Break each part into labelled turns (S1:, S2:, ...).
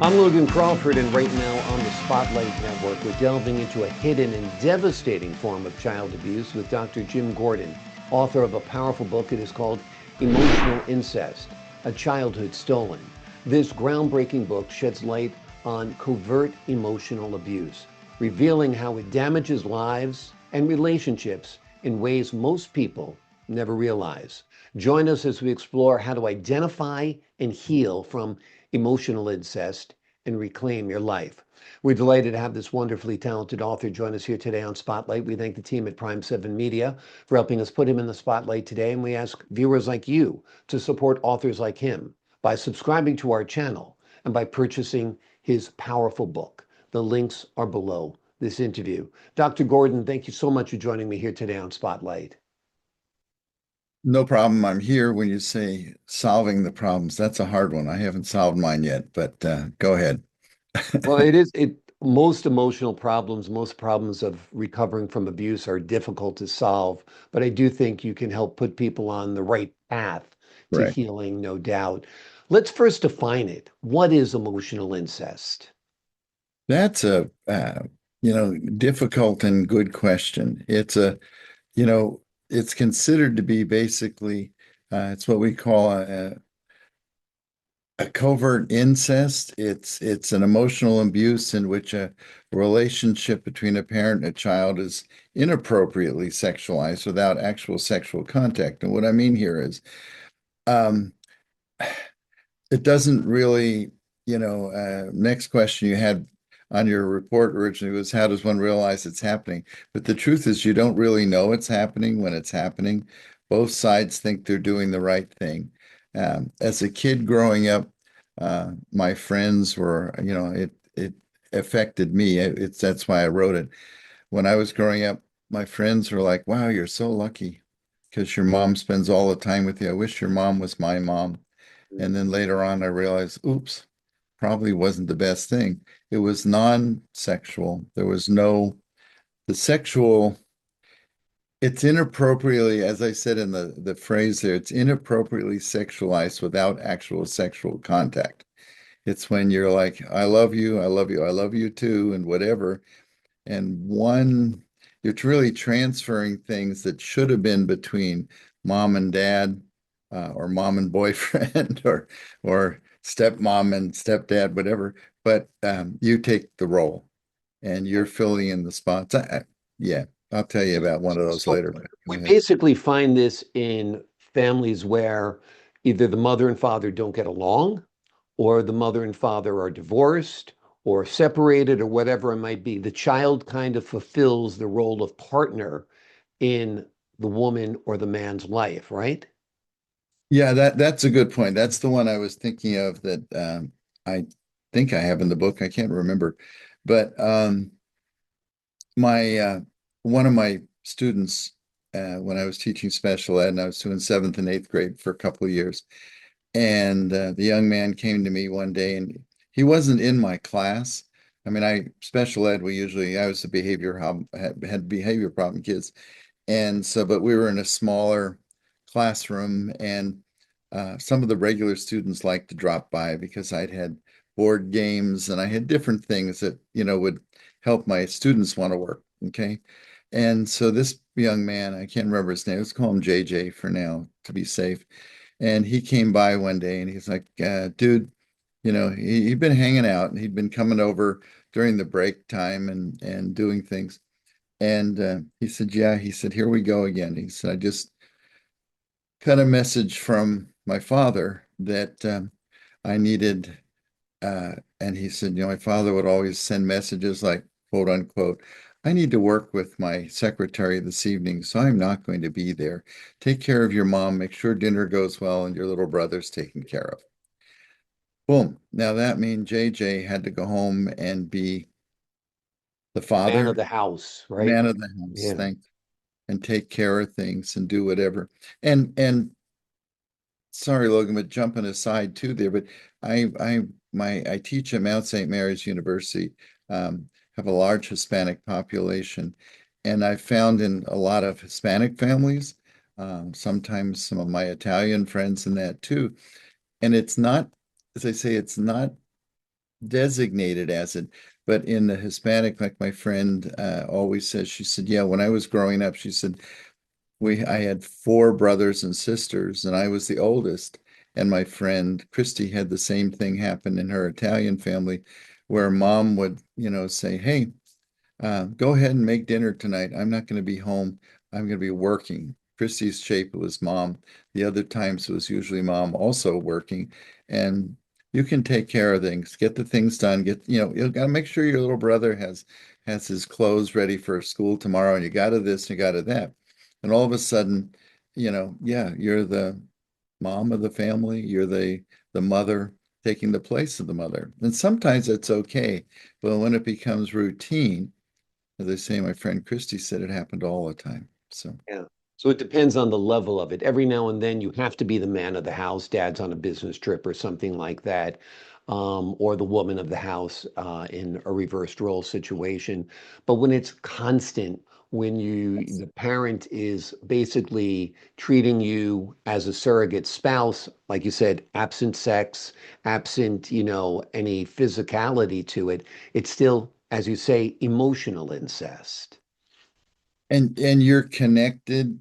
S1: I'm Logan Crawford, and right now on the Spotlight Network, we're delving into a hidden and devastating form of child abuse with Dr. Jim Gordon, author of a powerful book. It is called Emotional Incest, A Childhood Stolen. This groundbreaking book sheds light on covert emotional abuse, revealing how it damages lives and relationships in ways most people never realize. Join us as we explore how to identify and heal from emotional incest and reclaim your life. We're delighted to have this wonderfully talented author join us here today on Spotlight. We thank the team at Prime 7 Media for helping us put him in the spotlight today. And we ask viewers like you to support authors like him by subscribing to our channel and by purchasing his powerful book. The links are below this interview. Dr. Gordon, thank you so much for joining me here today on Spotlight.
S2: No problem. I'm here when you say solving the problems. That's a hard one. I haven't solved mine yet, but go ahead.
S1: Well, it most emotional problems, most problems of recovering from abuse are difficult to solve, but I do think you can help put people on the right path to
S2: Right.
S1: healing, no doubt. Let's first define it. What is emotional incest?
S2: That's a difficult and good question. You know, it's considered to be basically it's what we call a covert incest. It's an emotional abuse in which a relationship between a parent and a child is inappropriately sexualized without actual sexual contact. And what I mean here is um, it doesn't really, next question you had on your report originally was how does one realize it's happening? But the truth is you don't really know it's happening when it's happening. Both sides think they're doing the right thing. As a kid growing up, my friends were, it affected me. That's why I wrote it. When I was growing up, my friends were like, "Wow, you're so lucky because your mom spends all the time with you. I wish your mom was my mom." And then later on, I realized, oops, probably wasn't the best thing. It was non-sexual. There was no, the sexual, it's inappropriately, as I said in the phrase there, it's inappropriately sexualized without actual sexual contact. It's when you're like, I love you, I love you, I love you too, and whatever. And you're really transferring things that should have been between mom and dad, or mom and boyfriend, or stepmom and stepdad, whatever. But you take the role and you're filling in the spots. Yeah, I'll tell you about one of those
S1: So
S2: later. But go
S1: we
S2: ahead.
S1: basically find this in families where either the mother and father don't get along, or the mother and father are divorced or separated or whatever it might be. The child kind of fulfills the role of partner in the woman or the man's life, right?
S2: Yeah, that's a good point. That's the one I was thinking of that I think I have in the book. I can't remember, but my one of my students when I was teaching special ed and I was doing seventh and eighth grade for a couple of years, and the young man came to me one day and he wasn't in my class. I mean, I special ed, I was a had behavior problem kids. And so, but we were in a smaller classroom, and some of the regular students liked to drop by because I'd had board games and I had different things that, would help my students want to work. Okay. And so this young man, I can't remember his name, let's call him JJ for now to be safe. And he came by one day and he's like, dude, he'd been hanging out and he'd been coming over during the break time and doing things. And he said, yeah, he said, here we go again. He said, I just got a message from my father that I needed. And he said, my father would always send messages like, quote unquote, I need to work with my secretary this evening, so I'm not going to be there. Take care of your mom, make sure dinner goes well, and your little brother's taken care of. Boom. Now that means JJ had to go home and be the
S1: Man of
S2: father,
S1: the house, right?
S2: man of the house.
S1: Yeah.
S2: Thank and take care of things and do whatever. And sorry, Logan, but jumping aside too there, but I teach at Mount St. Mary's University, have a large Hispanic population, and I found in a lot of Hispanic families, sometimes some of my Italian friends in that too, and it's not, as I say, it's not designated as it. But in the Hispanic, like my friend always says, she said, yeah, when I was growing up, she said, I had four brothers and sisters, and I was the oldest. And my friend Christy had the same thing happen in her Italian family, where mom would, say, "Hey, go ahead and make dinner tonight. I'm not going to be home. I'm going to be working." Christy's shape it was mom. The other times it was usually mom also working. And you can take care of things, get the things done, you got to make sure your little brother has his clothes ready for school tomorrow, and you got to this and you got to that. And all of a sudden, yeah, you're the mom of the family, you're the mother taking the place of the mother. And sometimes it's okay, but when it becomes routine, as I say, my friend Christy said it happened all the time. So,
S1: Yeah. So it depends on the level of it. Every now and then you have to be the man of the house. Dad's on a business trip or something like that, or the woman of the house in a reversed role situation. But when it's constant, when the parent is basically treating you as a surrogate spouse, like you said, absent sex, absent, any physicality to it, it's still, as you say, emotional incest.
S2: and you're connected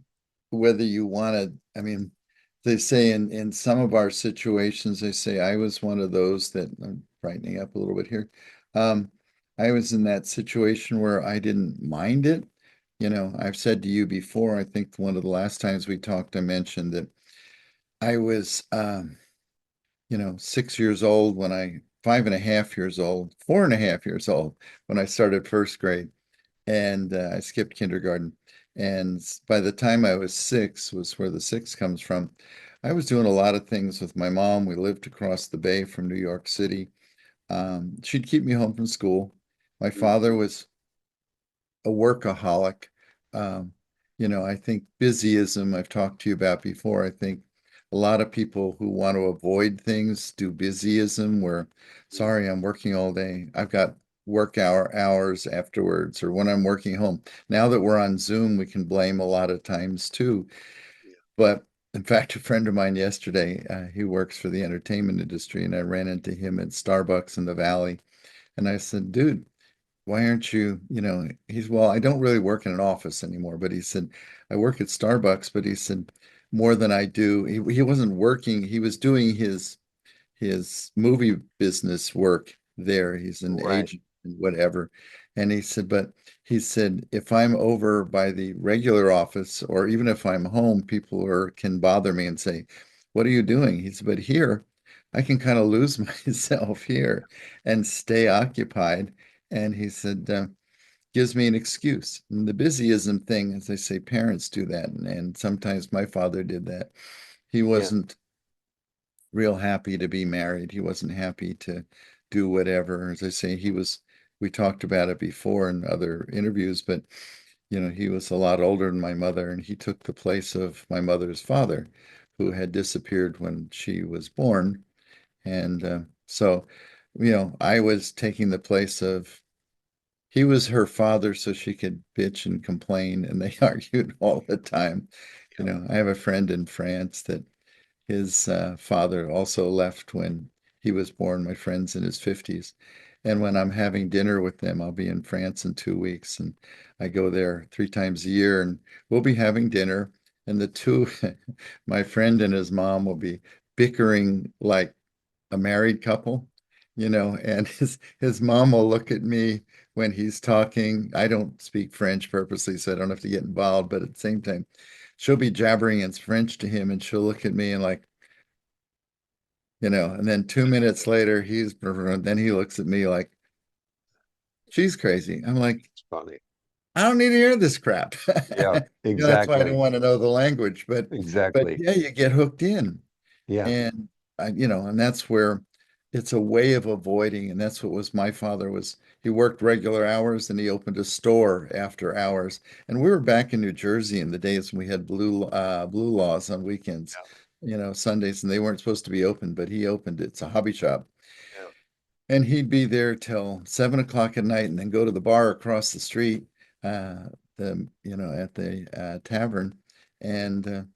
S2: whether you want to, I mean, they say in some of our situations, they say I was one of those that I'm brightening up a little bit here. Um, I was in that situation where I didn't mind it. I've said to you before, I think one of the last times we talked, I mentioned that I was 6 years old when 5.5 years old, 4.5 years old when I started first grade, and I skipped kindergarten. And by the time I was six, was where the six comes from. I was doing a lot of things with my mom. We lived across the bay from New York City. She'd keep me home from school. My father was a workaholic. Um, I think busyism, I've talked to you about before. I think a lot of people who want to avoid things do busyism, where, sorry, I'm working all day. I've got work hours afterwards, or when I'm working home. Now that we're on Zoom, we can blame a lot of times too. But in fact, a friend of mine yesterday, he works for the entertainment industry, and I ran into him at Starbucks in the Valley. And I said, dude, why aren't you, well, I don't really work in an office anymore, but he said, I work at Starbucks, but he said, more than I do. He wasn't working, he was doing his movie business work there. He's an
S1: Right.
S2: agent and whatever. And he said, but he said, if I'm over by the regular office or even if I'm home, people can bother me and say, what are you doing? He said, but here, I can kind of lose myself here and stay occupied. And he said, gives me an excuse. And the busyism thing, as I say, parents do that. And sometimes my father did that. He
S1: Yeah.
S2: wasn't real happy to be married. He wasn't happy to do whatever. As I say, we talked about it before in other interviews, but he was a lot older than my mother, and he took the place of my mother's father, who had disappeared when she was born. And so, I was taking the place of, he was her father, so she could bitch and complain, and they argued all the time. I have a friend in France that his father also left when he was born. My friend's in his 50s. And when I'm having dinner with them, I'll be in France in 2 weeks. And I go there 3 times a year and we'll be having dinner. And the two, my friend and his mom will be bickering like a married couple, and his mom will look at me when he's talking. I don't speak French purposely, so I don't have to get involved, but at the same time, she'll be jabbering in French to him and she'll look at me and like, and then 2 minutes later, then he looks at me like, she's crazy. I'm like,
S1: It's funny.
S2: I don't need to hear this crap.
S1: Yeah,
S2: That's why I don't
S1: exactly.
S2: want to know the language. But
S1: Exactly.
S2: yeah, you get hooked in.
S1: Yeah.
S2: And and that's where it's a way of avoiding, and that's what was my father was. He worked regular hours and he opened a store after hours. And we were back in New Jersey in the days when we had blue laws on weekends, Sundays, and they weren't supposed to be open, but he opened it. It's a hobby shop.
S1: Yeah.
S2: And he'd be there till 7 o'clock at night and then go to the bar across the street, at the tavern, and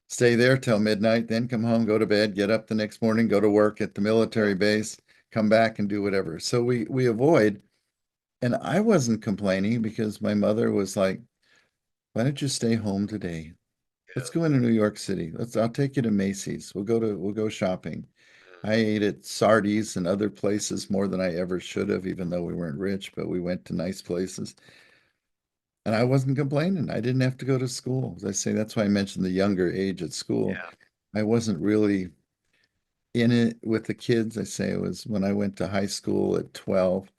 S2: stay there till midnight, then come home, go to bed, get up the next morning, go to work at the
S1: Yeah.
S2: military base, come back and do whatever. So we avoid, and I wasn't complaining because my mother was like, "Why don't you stay home today? Let's go into New York City. I'll take you to Macy's. We'll go shopping." I ate at Sardi's and other places more than I ever should have, even though we weren't rich, but we went to nice places. And I wasn't complaining. I didn't have to go to school. As I say, that's why I mentioned the younger age at school.
S1: Yeah.
S2: I wasn't really in it with the kids. I say it was when I went to high school at 12.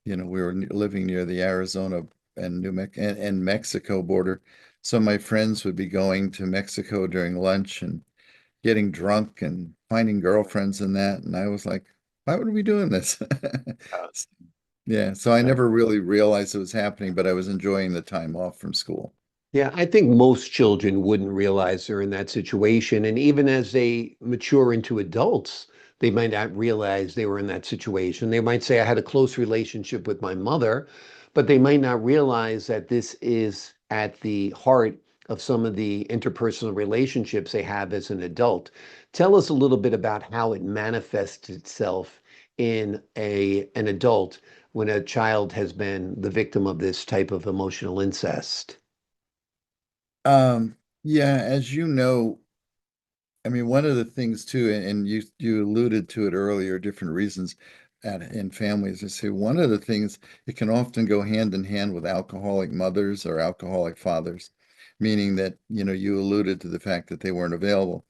S2: We were living near the Arizona and and Mexico border. So my friends would be going to Mexico during lunch and getting drunk and finding girlfriends and that. And I was like, why would we be doing this?
S1: Yeah.
S2: Yeah, so I
S1: Yeah.
S2: never really realized it was happening, but I was enjoying the time off from school.
S1: Yeah, I think most children wouldn't realize they're in that situation. And even as they mature into adults, they might not realize they were in that situation. They might say, I had a close relationship with my mother, but they might not realize that this is at the heart of some of the interpersonal relationships they have as an adult. Tell us a little bit about how it manifests itself in an adult when a child has been the victim of this type of emotional incest.
S2: Yeah, as you know, I mean, one of the things too, and you alluded to it earlier, different reasons in families. I say one of the things it can often go hand in hand with alcoholic mothers or alcoholic fathers, meaning that, you alluded to the fact that they weren't available.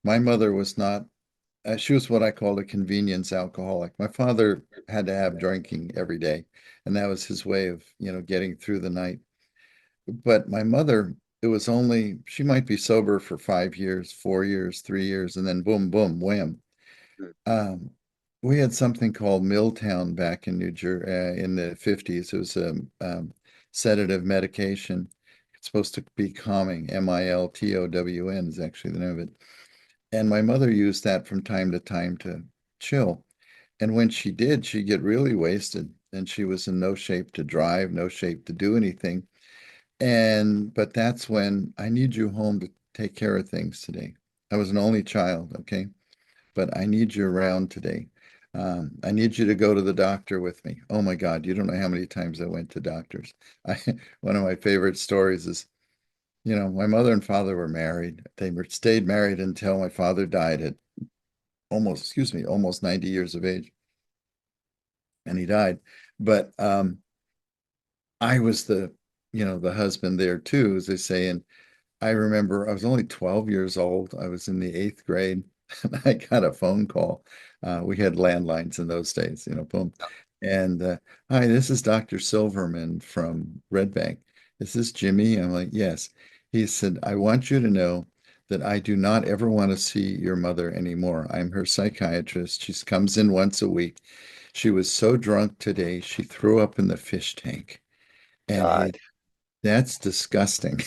S2: My mother was not, she was what I called a convenience alcoholic. My father had to have drinking every day, and that was his way of, getting through the night. But my mother, it was only, she might be sober for 5 years, 4 years, 3 years, and then boom, boom, wham. Um, we had something called Milltown back in New Jersey in the 50s. It was a sedative medication. It's supposed to be calming. Milton is actually the name of it. And my mother used that from time to time to chill. And when she did, she'd get really wasted and she was in no shape to drive, no shape to do anything. But that's when I need you home to take care of things today. I was an only child, okay? But I need you around today. I need you to go to the doctor with me. Oh my God, you don't know how many times I went to doctors. I, one of my favorite stories is, my mother and father were married. They were stayed married until my father died at almost 90 years of age, and he died. But I was the husband there too, as they say, and I remember I was only 12 years old. I was in the eighth grade and I got a phone call. We had landlines in those days, boom. And hi, this is Dr. Silverman from Red Bank. Is this Jimmy? I'm like, yes. He said, I want you to know that I do not ever want to see your mother anymore. I'm her psychiatrist. She comes in once a week. She was so drunk today, she threw up in the fish tank. And he
S1: God.
S2: that's disgusting.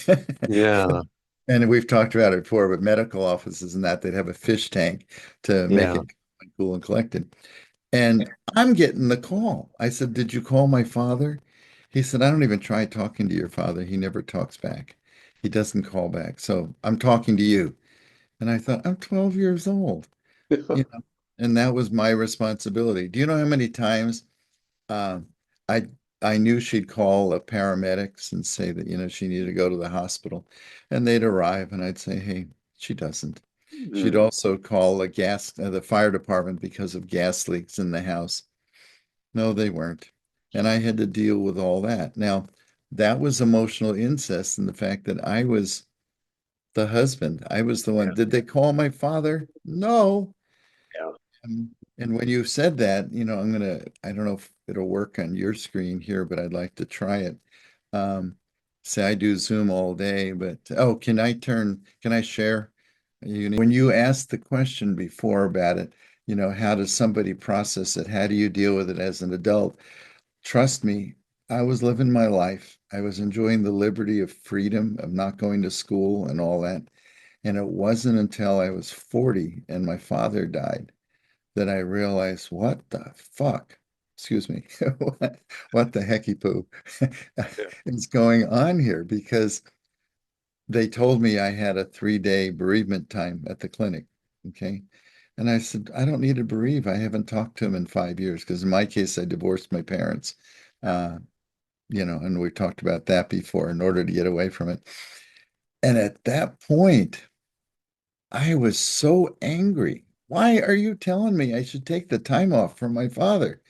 S1: Yeah.
S2: And we've talked about it before, but medical offices and that they'd have a fish tank to make
S1: Yeah.
S2: it cool and collected. And I'm getting the call. I said, did you call my father? He said, I don't even try talking to your father. He never talks back. He doesn't call back. So I'm talking to you. And I thought, I'm 12 years old, you know, and that was my responsibility. Do you know how many times uh, I I knew she'd call paramedics and say that, she needed to go to the hospital, and they'd arrive, and I'd say, "Hey, she doesn't." She'd
S1: Mm.
S2: also call the fire department because of gas leaks in the house. No, they weren't, and I had to deal with all that. Now, that was emotional incest, and the fact that I was the husband, I was the one.
S1: Yeah.
S2: Did they call my father? No.
S1: Yeah.
S2: And when you said that, I don't know if it'll work on your screen here, but I'd like to try it. Um, Say I do Zoom all day, but oh, can I share? When you asked the question before about it, how does somebody process it? How do you deal with it as an adult? Trust me, I was living my life. I was enjoying the liberty of freedom, of not going to school and all that. And it wasn't until I was 40 and my father died that I realized what the fuck, excuse me, what the hecky poo
S1: Yeah.
S2: is going on here? Because they told me I had a 3-day bereavement time at the clinic. Okay. And I said, I don't need to bereave. I haven't talked to him in 5 years because in my case, I divorced my parents. Uh, and we talked about that before in order to get away from it. And at that point, I was so angry. Why are you telling me I should take the time off from my father?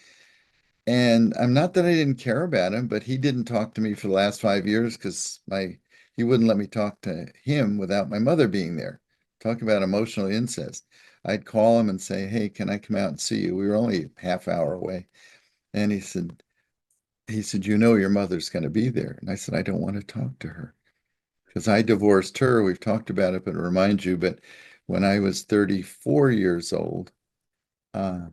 S2: And I'm not that I didn't care about him, but he didn't talk to me for the last 5 years because my he wouldn't let me talk to him without my mother being there. Talk about emotional incest. I'd call him and say, "Hey, can I come out and see you?" We were only a half hour away. And he said, your mother's going to be there. And I said, I don't want to talk to her because I divorced her. We've talked about it, but it reminds you, but when I was 34 years old, uh,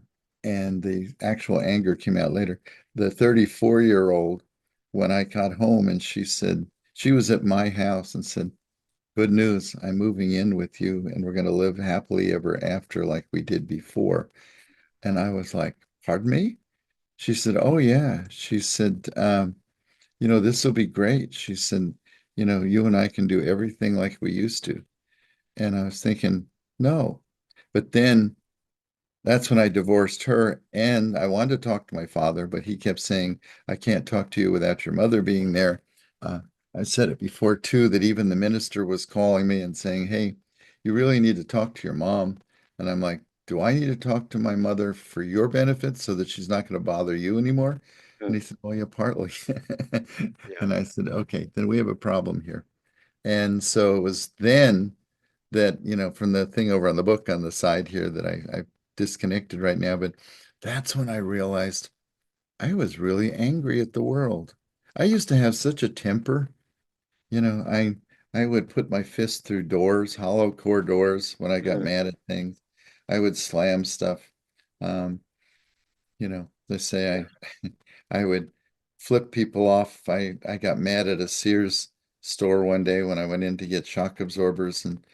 S2: and the actual anger came out later. The 34-year-old, when I got home and she said, she was at my house and said, good news, I'm moving in with you and we're going to live happily ever after like we did before. And I was like, pardon me? She said, oh, yeah. She said, this will be great. She said, you and I can do everything like we used to. And I was thinking, no. But then that's when I divorced her, and I wanted to talk to my father, but he kept saying, I can't talk to you without your mother being there. Uh, I said it before too, that even the minister was calling me and saying, hey, you really need to talk to your mom. And I'm like, do I need to talk to my mother for your benefit so that she's not going to bother you anymore? And
S1: Mm.
S2: he said, oh, yeah, partly.
S1: Yeah.
S2: And I said, okay, then we have a problem here. And so it was then that, from the thing over on the book on the side here that I disconnected right now, but that's when I realized I was really angry at the world. I used to have such a temper, you know, I would put my fist through doors, hollow core doors when I got
S1: Mhm.
S2: mad at things. I would slam stuff. Um, they say I would flip people off. I got mad at a Sears store one day when I went in to get shock absorbers and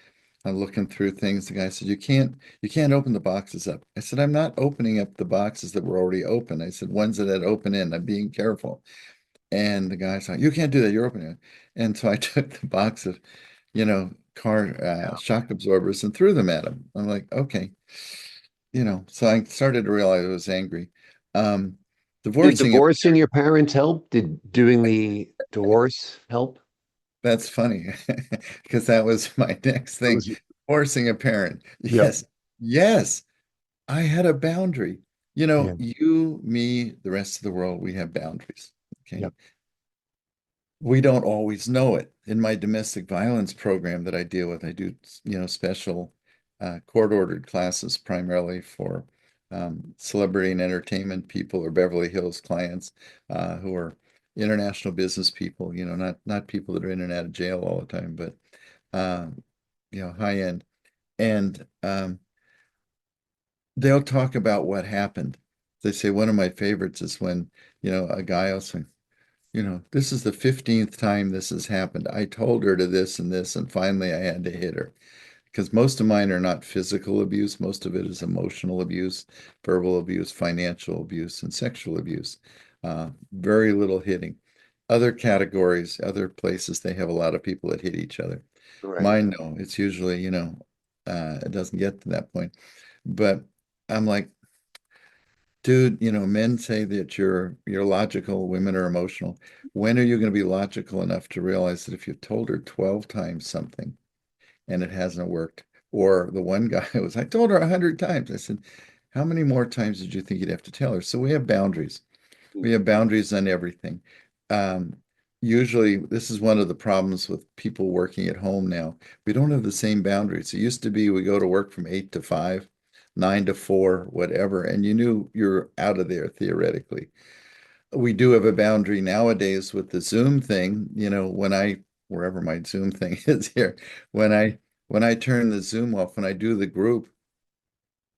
S2: I'm looking through things. The guy said, you can't open the boxes up. I said, I'm not opening up the boxes that were already open. I said, ones that had open end. I'm being careful. And the guy said, you can't do that. You're opening it. And so I took the box of, car
S1: Yeah.
S2: shock absorbers and threw them at him. I'm like, okay, so I started to realize I was angry. Um,
S1: Did
S2: Divorcing a
S1: divorcing your parents help? Did doing the divorce help?
S2: That's funny because that was my next
S1: It
S2: thing.
S1: was,
S2: Forcing a parent.
S1: yep.
S2: Yes. Yes. I had a boundary.
S1: Yeah.
S2: You, me, the rest of the world, we have boundaries. Okay.
S1: Yep.
S2: We don't always know it. In my domestic violence program that I deal with, I do, special court-ordered classes primarily for celebrity and entertainment people or Beverly Hills clients who are international business people, not people that are in and out of jail all the time, but high end. And they'll talk about what happened. They say one of my favorites is when, a guy will say, this is the 15th time this has happened. I told her to this and this, and finally I had to hit her. Because most of mine are not physical abuse, most of it is emotional abuse, verbal abuse, financial abuse, and sexual abuse. Very little hitting. Other categories, other places, they have a lot of people that hit each other.
S1: Right.
S2: Mine, no, it's usually, it doesn't get to that point. But I'm like, dude, men say that you're logical, women are emotional. When are you going to be logical enough to realize that if you've told her 12 times something and it hasn't worked? Or the one guy was, I told her 100 times. I said, how many more times did you think you'd have to tell her? So we have boundaries.
S1: Mm.
S2: We have boundaries on everything. Um, Usually, this is one of the problems with people working at home now. We don't have the same boundaries. It used to be we go to work from 8 to 5, 9 to 4, whatever, and you knew you're out of there theoretically. We do have a boundary nowadays with the Zoom thing. Wherever my Zoom thing is here, when I when I turn the Zoom off, when I do the group,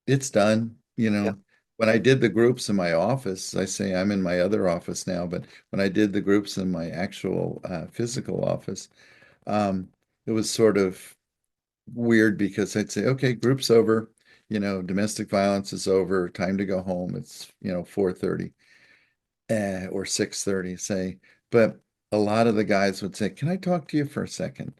S2: it's done.
S1: Yeah.
S2: When I did the groups in my office, I say I'm in my other office now, but when I did the groups in my actual physical office, um, it was sort of weird because I'd say, okay, group's over, domestic violence is over, time to go home. It's, 4:30 or 6:30, say. But a lot of the guys would say, can I talk to you for a second?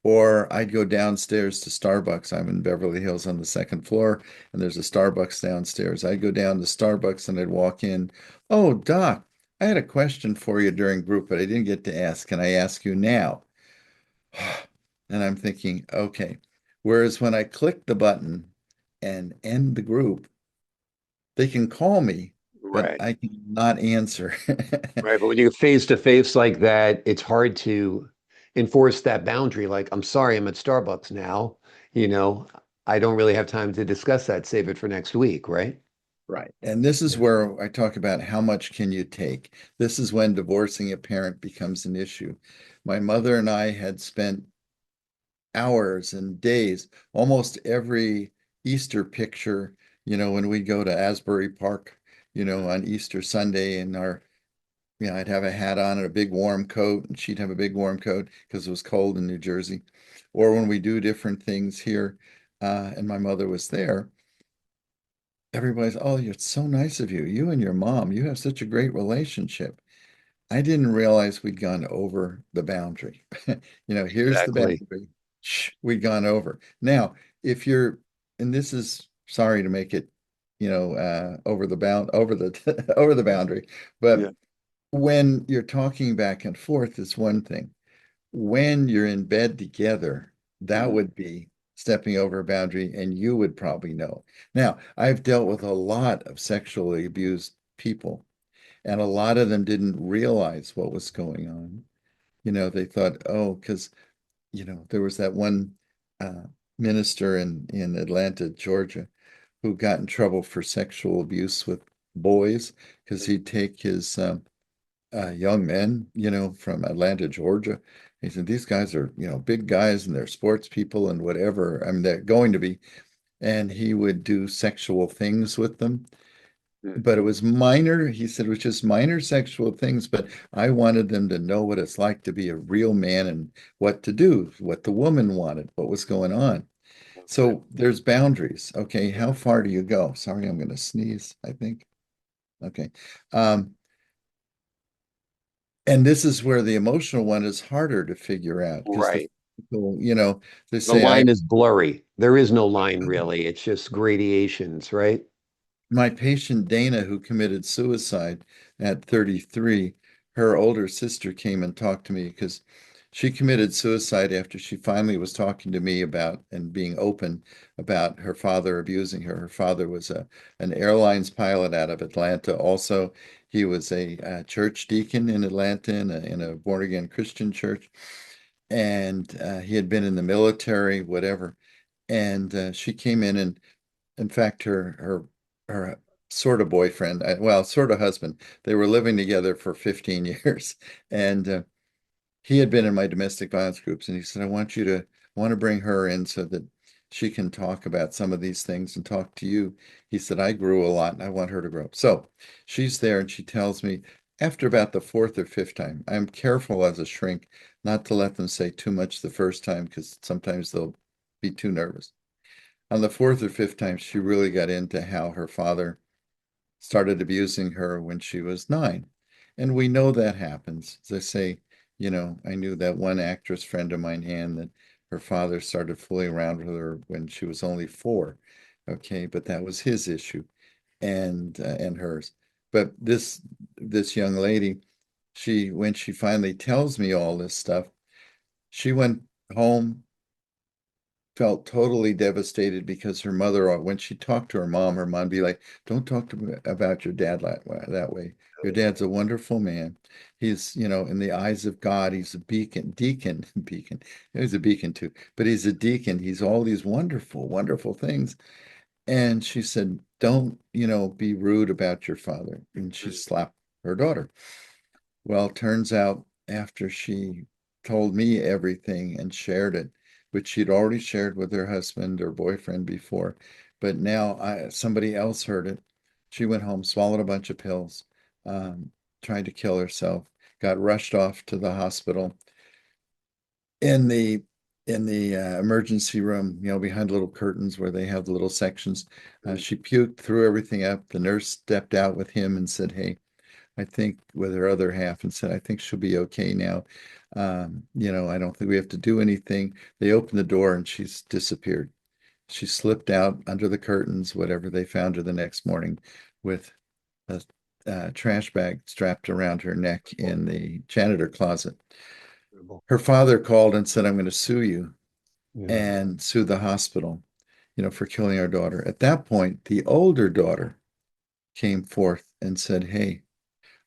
S2: Or I'd go downstairs to Starbucks. I'm in Beverly Hills on the second floor, and there's a Starbucks downstairs. I'd go down to Starbucks and I'd walk in. Oh, Doc, I had a question for you during group, but I didn't get to ask. Can I ask you now? And I'm thinking, okay. Whereas when I click the button and end the group, they can call me, but
S1: Right.
S2: I cannot answer.
S1: Right. But when you're face to face like that, it's hard to enforce that boundary. Like, I'm sorry, I'm at Starbucks now. You know, I don't really have time to discuss that. Save it for next week, right?
S2: Right. And this is
S1: Yeah.
S2: where I talk about how much can you take. This is when divorcing a parent becomes an issue. My mother and I had spent hours and days, almost every Easter picture, when we go to Asbury Park, on Easter Sunday and I'd have a hat on and a big warm coat, and she'd have a big warm coat because it was cold in New Jersey. Or when we do different things here, and my mother was there, everybody's, oh, it's so nice of you. You and your mom, you have such a great relationship. I didn't realize we'd gone over the boundary. Here's the
S1: Exactly.
S2: boundary. Shh, we'd gone over. Now, if you're, and this is sorry to make it, over the bound, over the over the boundary, but
S1: Yeah.
S2: when you're talking back and forth, it's one thing. When you're in bed together, that
S1: Mhm.
S2: would be stepping over a boundary, and you would probably know. Now, I've dealt with a lot of sexually abused people, and a lot of them didn't realize what was going on. They thought, oh, because, there was that one uh, minister in Atlanta, Georgia, who got in trouble for sexual abuse with boys because he'd take his young men, from Atlanta, Georgia. He said, these guys are, big guys and they're sports people and whatever. I mean, they're going to be. And he would do sexual things with them. But it
S1: Mhm.
S2: was minor, he said, it was just minor sexual things. But I wanted them to know what it's like to be a real man and what to do, what the woman wanted, what was going on.
S1: Okay.
S2: So there's boundaries. Okay, how far do you go? Sorry, I'm going to sneeze, I think. Okay. Um, And this is where the emotional one is harder to figure out because the
S1: Right.
S2: people, they
S1: The
S2: say,
S1: line is blurry. There is no line really. It's just gradations, right?
S2: my patient Dana, who committed suicide at 33, her older sister came and talked to me because she committed suicide after she finally was talking to me about and being open about her father abusing her. Her father was an airlines pilot out of Atlanta. Also, he was a church deacon in Atlanta in a born-again Christian church. And he had been in the military, whatever. And she came in, and in fact, her sort of boyfriend, well, sort of husband, they were living together for 15 years, and he had been in my domestic violence groups, and he said, I want to bring her in so that she can talk about some of these things and talk to you. He said, I grew a lot and I want her to grow. So she's there and she tells me after about the fourth or fifth time, I'm careful as a shrink not to let them say too much the first time because sometimes they'll be too nervous. On the fourth or fifth time, she really got into how her father started abusing her when she was 9. And we know that happens. As I say, I knew that one actress friend of mine, Ann, that her father started fooling around with her when she was only 4. Okay, but that was his issue and hers. But this young lady, when she finally tells me all this stuff, she went home, felt totally devastated because her mother, when she talked to her mom be like, "Don't talk to me about your dad that way. Your dad's a wonderful man. He's, in the eyes of God, he's a deacon, beacon. He's a beacon too, but he's a deacon. He's all these wonderful, wonderful things." And she said, "Don't, be rude about your father." And she slapped her daughter. Well, turns out after she told me everything and shared it, which she'd already shared with her husband or boyfriend before, but now somebody else heard it. She went home, swallowed a bunch of pills, um, tried to kill herself, got rushed off to the hospital in the emergency room, behind little curtains where they have the little sections. She puked, threw everything up. The nurse stepped out with him and said, "Hey," I think with her other half and said, I think she'll be okay now. I don't think we have to do anything. They opened the door and she's disappeared. She slipped out under the curtains, whatever they found her the next morning, with a, trash bag strapped around her neck in the janitor closet. Her father called and said, "I'm going to sue you
S1: Yeah.
S2: and sue the hospital, for killing our daughter." At that point, the older daughter came forth and said, "Hey,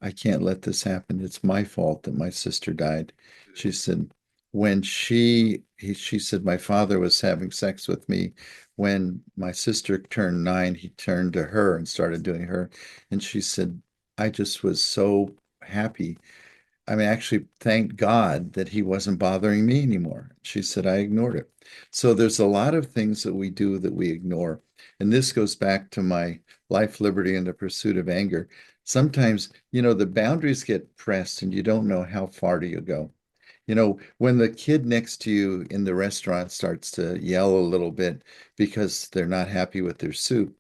S2: I can't let this happen. It's my fault that my sister died." She said, she said, "My father was having sex with me. When my sister turned 9, he turned to her and started doing her." And she said, "I just was so happy. I mean, actually, thank God that he wasn't bothering me anymore." She said, "I ignored it." So there's a lot of things that we do that we ignore. And this goes back to my life, liberty, and the pursuit of anger. Sometimes, the boundaries get pressed and you don't know how far do you go. When the kid next to you in the restaurant starts to yell a little bit because they're not happy with their soup,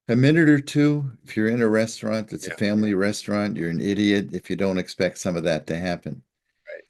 S2: a minute or two, if you're in a restaurant that's a
S1: Yeah.
S2: family restaurant, you're an idiot if you don't expect some of that to happen.
S1: Right.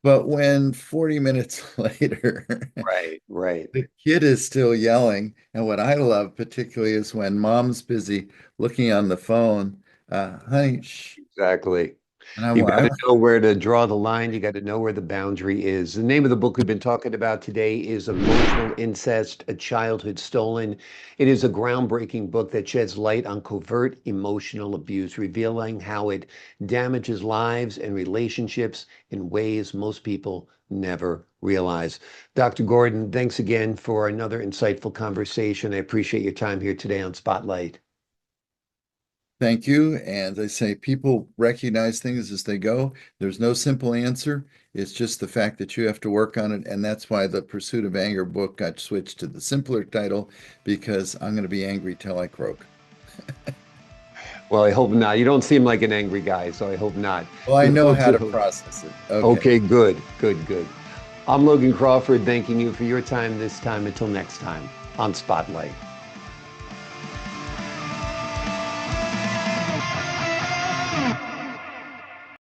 S2: But when 40 minutes later,
S1: Right. Right.
S2: the kid is still yelling, and what I love particularly is when mom's busy looking on the phone, honey, shh.
S1: Exactly.
S2: And I'm
S1: You've got
S2: like,
S1: to know where to draw the line. You got to know where the boundary is. The name of the book we've been talking about today is Emotional Incest, A Childhood Stolen. It is a groundbreaking book that sheds light on covert emotional abuse, revealing how it damages lives and relationships in ways most people never realize. Dr. Gordon, thanks again for another insightful conversation. I appreciate your time here today on Spotlight.
S2: thank you. And I say people recognize things as they go. There's no simple answer. It's just the fact that you have to work on it. And that's why the Pursuit of Anger book got switched to the simpler title, because I'm going to be angry till I croak.
S1: Well, I hope not. You don't seem like an angry guy, so I hope not.
S2: Well, I
S1: We
S2: know
S1: spoke
S2: how
S1: to
S2: to process it. Okay.
S1: Okay, good, good, good. I'm Logan Crawford, thanking you for your time this time. Until next time on Spotlight.